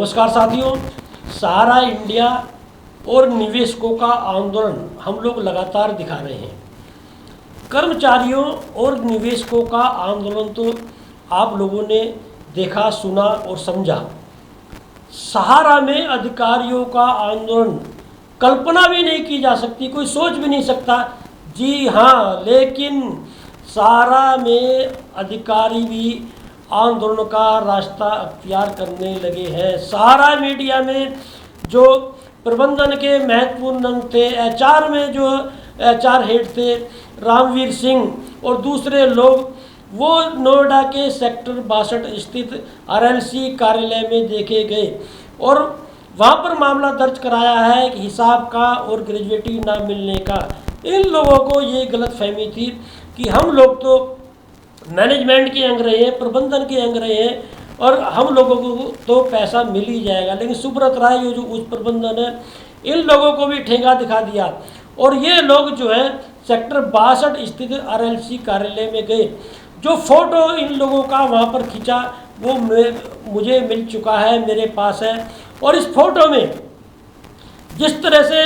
नमस्कार साथियों, सहारा इंडिया और निवेशकों का आंदोलन हम लोग लगातार दिखा रहे हैं। कर्मचारियों और निवेशकों का आंदोलन तो आप लोगों ने देखा, सुना और समझा। सहारा में अधिकारियों का आंदोलन कल्पना भी नहीं की जा सकती, कोई सोच भी नहीं सकता। जी हाँ, लेकिन सहारा में अधिकारी भी आंदोलन का रास्ता अख्तियार करने लगे हैं। सहारा मीडिया में जो प्रबंधन के महत्वपूर्ण अंग थे, एचआर में जो एचआर हेड थे रामवीर सिंह और दूसरे लोग, वो नोएडा के सेक्टर 62 स्थित आरएलसी कार्यालय में देखे गए और वहाँ पर मामला दर्ज कराया है कि हिसाब का और ग्रेजुएटी ना मिलने का। इन लोगों को ये गलतफहमी थी कि हम लोग तो मैनेजमेंट के अंग रहे हैं, प्रबंधन के अंग रहे हैं और हम लोगों को तो पैसा मिल ही जाएगा। लेकिन सुब्रत राय जो उच्च प्रबंधन है, इन लोगों को भी ठेंगा दिखा दिया और ये लोग जो है सेक्टर 62 स्थित आरएलसी कार्यालय में गए। जो फोटो इन लोगों का वहाँ पर खींचा वो मुझे मिल चुका है, मेरे पास है। और इस फोटो में जिस तरह से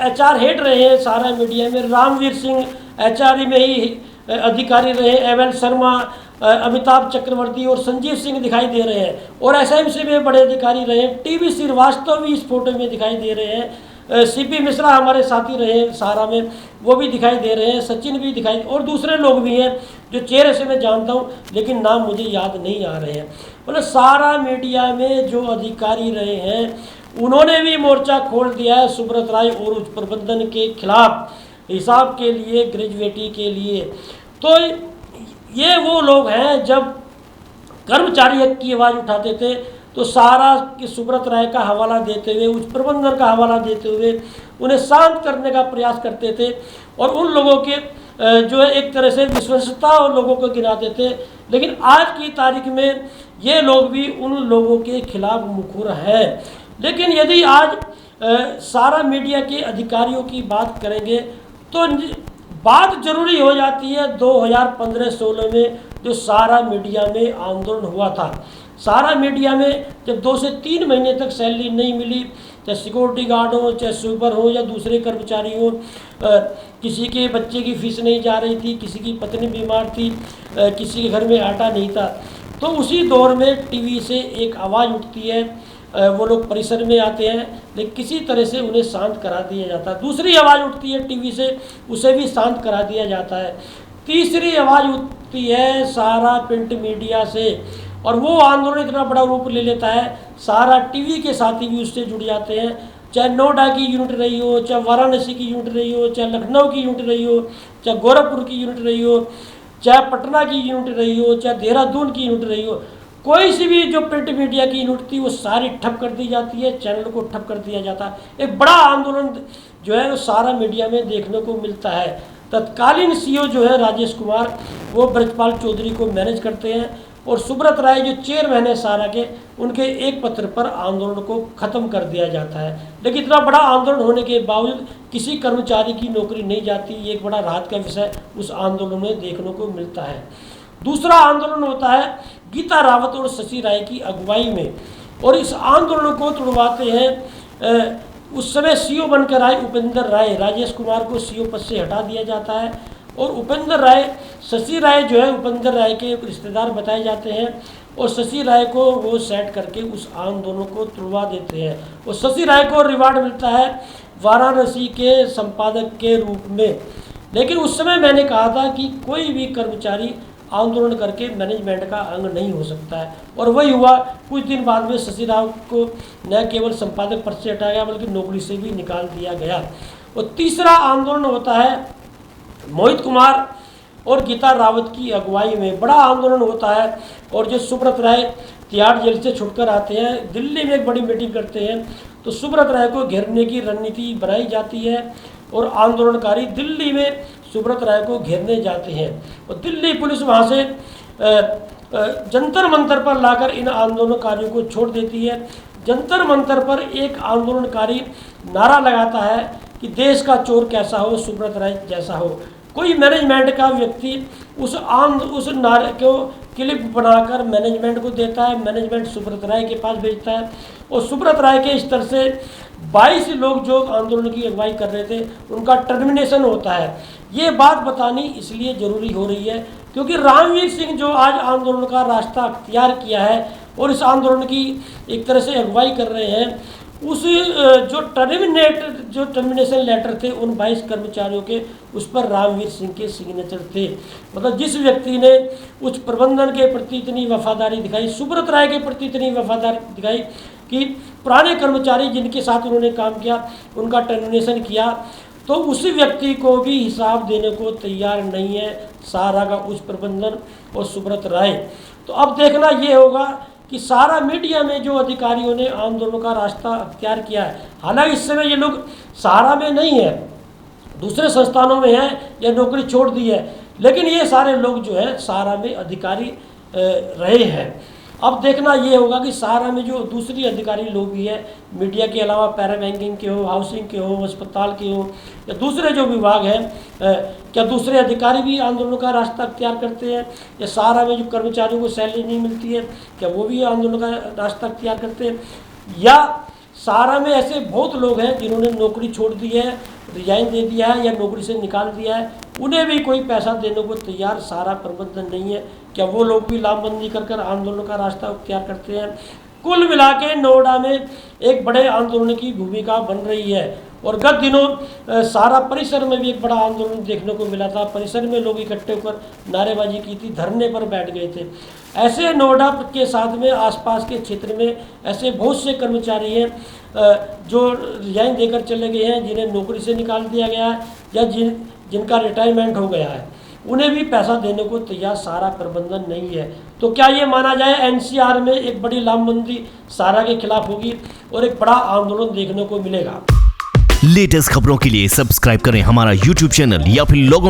एचआर हेड रहे हैं सारा मीडिया में, रामवीर सिंह एचआर में ही अधिकारी रहे, एवल शर्मा, अमिताभ चक्रवर्ती और संजीव सिंह दिखाई दे रहे हैं और एसएमसी में बड़े अधिकारी रहे। टीवी श्रीवास्तव भी इस फोटो में दिखाई दे रहे हैं। सीपी मिश्रा हमारे साथी रहे सहारा में, वो भी दिखाई दे रहे हैं। सचिन भी दिखाई और दूसरे लोग भी हैं जो चेहरे से मैं जानता हूँ लेकिन नाम मुझे याद नहीं आ रहे हैं। मतलब सहारा मीडिया में जो अधिकारी रहे हैं उन्होंने भी मोर्चा खोल दिया है सुब्रत राय और उच्च प्रबंधन के खिलाफ, हिसाब के लिए, ग्रेजुएटी के लिए। तो ये वो लोग हैं, जब कर्मचारी हक की आवाज़ उठाते थे तो सहारा की सुब्रत राय का हवाला देते हुए, उच्च प्रबंधन का हवाला देते हुए उन्हें शांत करने का प्रयास करते थे और उन लोगों के जो है एक तरह से विश्वसनीयता और लोगों को गिराते थे। लेकिन आज की तारीख में ये लोग भी उन लोगों के खिलाफ मुखर हैं। लेकिन यदि आज सहारा मीडिया के अधिकारियों की बात करेंगे तो बात जरूरी हो जाती है 2015-16 में जो सहारा मीडिया में आंदोलन हुआ था। सहारा मीडिया में जब 2 से 3 महीने तक सैलरी नहीं मिली, चाहे सिक्योरिटी गार्ड हो, चाहे स्वीपर हो या दूसरे कर्मचारी हो, किसी के बच्चे की फीस नहीं जा रही थी, किसी की पत्नी बीमार थी, किसी के घर में आटा नहीं था, तो उसी दौर में टीवी से एक आवाज़ उठती है। वो लोग परिसर में आते हैं लेकिन किसी तरह से उन्हें शांत करा दिया जाता है। दूसरी आवाज़ उठती है टीवी से, उसे भी शांत करा दिया जाता है। तीसरी आवाज़ उठती है सहारा प्रिंट मीडिया से और वो आंदोलन इतना बड़ा रूप ले लेता है, सहारा टीवी के साथी भी उससे जुड़ जाते हैं। चाहे नोएडा की यूनिट रही हो, चाहे वाराणसी की यूनिट रही हो, चाहे लखनऊ की यूनिट रही हो, चाहे गोरखपुर की यूनिट रही हो, चाहे पटना की यूनिट रही हो, चाहे देहरादून की यूनिट रही हो, कोई सी भी जो प्रिंट मीडिया की यूनिट थी वो सारी ठप कर दी जाती है, चैनल को ठप कर दिया जाता है। एक बड़ा आंदोलन जो है वो सहारा मीडिया में देखने को मिलता है। तत्कालीन सीईओ जो है राजेश कुमार, वो ब्रजपाल चौधरी को मैनेज करते हैं और सुब्रत राय जो चेयरमैन है सहारा के, उनके एक पत्र पर आंदोलन को ख़त्म कर दिया जाता है। लेकिन इतना बड़ा आंदोलन होने के बावजूद किसी कर्मचारी की नौकरी नहीं जाती, ये एक बड़ा राहत का विषय उस आंदोलन में देखने को मिलता है। दूसरा आंदोलन होता है गीता रावत और शशि राय की अगुवाई में और इस आंदोलन को तुड़वाते हैं उस समय सीईओ बनकर आए उपेंद्र राय। राजेश कुमार को सीईओ पद से हटा दिया जाता है और उपेंद्र राय, शशि राय जो है उपेंद्र राय के रिश्तेदार बताए जाते हैं और शशि राय को वो सेट करके उस आंदोलन को तुड़वा देते हैं और शशि राय को रिवार्ड मिलता है वाराणसी के संपादक के रूप में। लेकिन उस समय मैंने कहा था कि कोई भी कर्मचारी आंदोलन करके मैनेजमेंट का अंग नहीं हो सकता है और वही हुआ। कुछ दिन बाद में शशि राव को न केवल संपादक पद से हटाया गया बल्कि नौकरी से भी निकाल दिया गया। और तीसरा आंदोलन होता है मोहित कुमार और गीता रावत की अगुवाई में, बड़ा आंदोलन होता है और जो सुब्रत राय तिहाड़ जेल से छुटकर आते हैं, दिल्ली में एक बड़ी मीटिंग करते हैं तो सुब्रत राय को घेरने की रणनीति बनाई जाती है और आंदोलनकारी दिल्ली में सुब्रत राय को घेरने जाते हैं और दिल्ली पुलिस वहाँ से जंतर मंतर पर लाकर इन आंदोलनकारियों को छोड़ देती है। जंतर मंतर पर एक आंदोलनकारी नारा लगाता है कि देश का चोर कैसा हो, सुब्रत राय जैसा हो। कोई मैनेजमेंट का व्यक्ति उस नारे को क्लिप बनाकर मैनेजमेंट को देता है, मैनेजमेंट सुब्रत राय के पास भेजता है और सुब्रत राय के स्तर से 22 लोग जो आंदोलन की अगुवाई कर रहे थे उनका टर्मिनेशन होता है। ये बात बतानी इसलिए ज़रूरी हो रही है क्योंकि रामवीर सिंह जो आज आंदोलन का रास्ता अख्तियार किया है और इस आंदोलन की एक तरह से अगुवाई कर रहे हैं, उस जो टर्मिनेशन लेटर थे उन 22 कर्मचारियों के, उस पर रामवीर सिंह के सिग्नेचर थे। मतलब जिस व्यक्ति ने उच्च प्रबंधन के प्रति इतनी वफादारी दिखाई, सुब्रत राय के प्रति इतनी वफादारी दिखाई कि पुराने कर्मचारी जिनके साथ उन्होंने काम किया उनका टर्मिनेशन किया, तो उसी व्यक्ति को भी हिसाब देने को तैयार नहीं है सारा का उच्च प्रबंधन और सुब्रत राय। तो अब देखना ये होगा कि सारा मीडिया में जो अधिकारियों ने आंदोलन का रास्ता अख्तियार किया है, हालांकि इस समय ये लोग सहारा में नहीं है, दूसरे संस्थानों में हैं या नौकरी छोड़ दी है, लेकिन ये सारे लोग जो है सहारा में अधिकारी रहे हैं। अब देखना ये होगा कि सहारा में जो दूसरी अधिकारी लोग भी हैं, मीडिया के अलावा पैरा बैंकिंग के हो, हाउसिंग के हो, अस्पताल के हो या दूसरे जो विभाग हैं, क्या दूसरे अधिकारी भी आंदोलन का रास्ता अख्तियार करते हैं? या सहारा में जो कर्मचारियों को सैलरी नहीं मिलती है क्या वो भी आंदोलन का रास्ता अख्तियार करते हैं? या सहारा में ऐसे बहुत लोग हैं जिन्होंने नौकरी छोड़ दी है, रिजाइन दे दिया है या नौकरी से निकाल दिया है, उन्हें भी कोई पैसा देने को तैयार सहारा प्रबंधन नहीं है, क्या वो लोग भी लामबंदी कर आंदोलन का रास्ता अख्तियार करते हैं? कुल मिला के नोएडा में एक बड़े आंदोलन की भूमिका बन रही है और गत दिनों सहारा परिसर में भी एक बड़ा आंदोलन देखने को मिला था। परिसर में लोग इकट्ठे होकर नारेबाजी की थी, धरने पर बैठ गए थे। ऐसे नोएडा के साथ में आसपास के क्षेत्र में ऐसे बहुत से कर्मचारी हैं जो रिजाइन देकर चले गए हैं, जिन्हें नौकरी से निकाल दिया गया है या जिनका रिटायरमेंट हो गया है, उन्हें भी पैसा देने को तैयार सहारा प्रबंधन नहीं है। तो क्या ये माना जाए एनसीआर में एक बड़ी लामबंदी सहारा के खिलाफ होगी और एक बड़ा आंदोलन देखने को मिलेगा? लेटेस्ट खबरों के लिए सब्सक्राइब करें हमारा YouTube चैनल या फिर लॉग